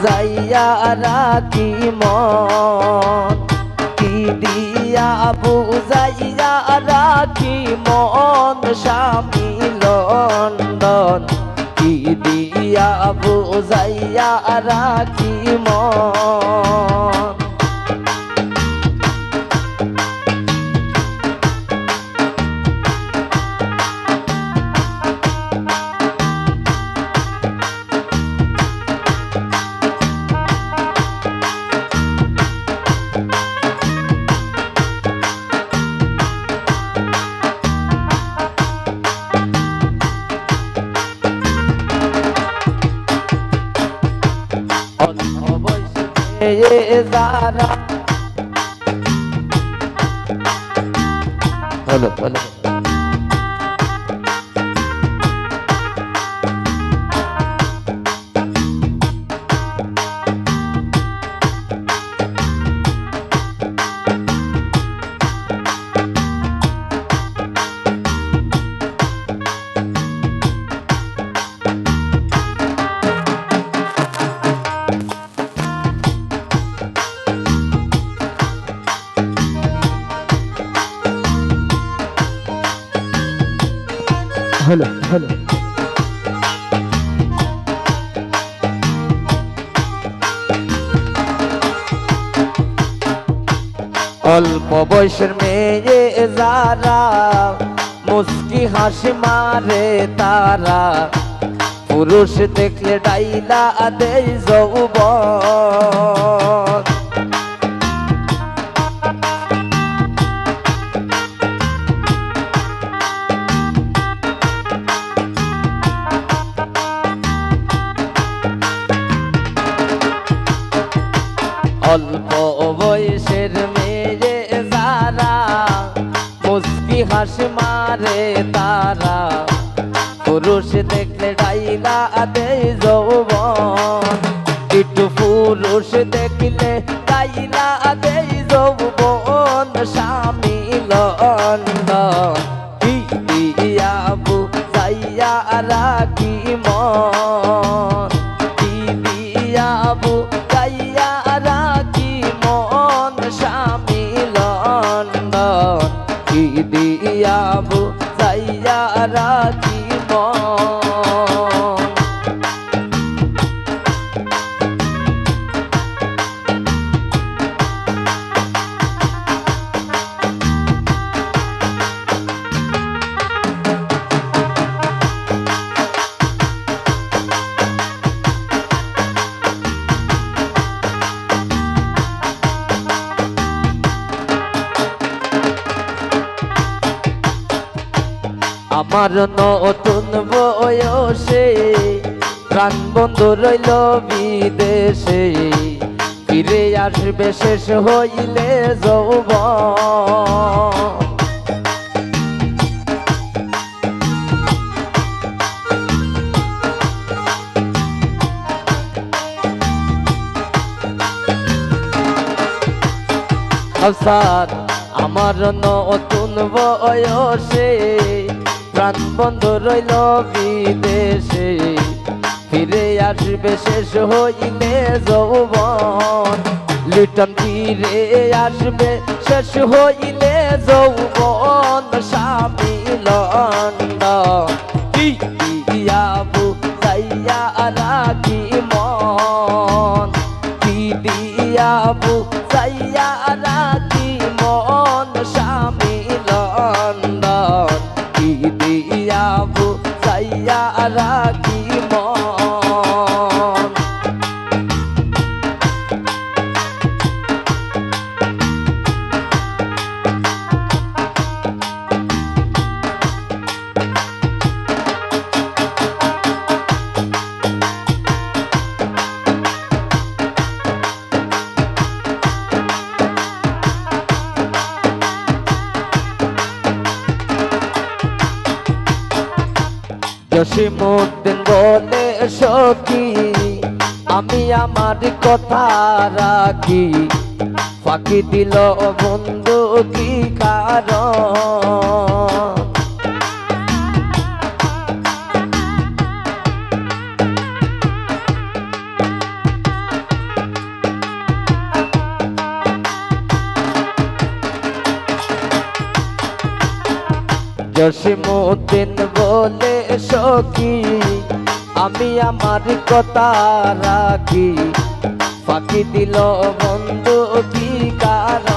বুঝাইয়া রাখি মন, কি দিয়া বুঝাইয়া রাখি মন, স্বামী লন্ডন কি দিয়া বুঝাইয়া রাখি মন। যারা হলো হলো হলো হলো অল্প বয়সের মেয়ে যারা মুস্কি হাসি মারে তারা, পুরুষ দেখলে ডাইলা দেয় যৌবন। অল্প বয়সের মেয়ে যারা মুস্কি হাসি মারে তারা, পুরুষ দেখলে ডাইলা দেয় যৌবন। একটু পুরুষ দেখলে ডাইলা দেয় যৌবন, স্বামী লন্ডন কি দিয়া বুঝাইয়া রাখি মন, কি দিয়া বুঝাইয়া রাখি মন, স্বামী লন্ডন কি দিয়া বুঝাইয়া রাখি মন। আমার নতুন বয়সে প্রাণ বন্ধু রইল বিদেশে, ফিরে আসবে শেষ হইলে যৌবন। আফসার আমার নতুন বয়সে প্রাণ বন্ধু রইল বিদেশে, ফিরে আসবে শেষ হইলে যৌবন। লিটন ফিরে আসবে শেষ হইলে যৌবন, স্বামী লন্ডন কি দিয়া বুঝাইয়া রাখি মন, কি দিয়া বুঝাইয়া রাখি মন, স্বামী লন্ডন কি দিয়া বুঝাইয়া রাখি মন। জসিমউদ্দিন বলে সখী আমি আমার কথা রাখি, ফাঁকি দিল বন্ধু কি কারণ। জসিমউদ্দিন বলে সখী আমি আমার কথা রাখি ফাঁকি দিল বন্ধু কি কারণ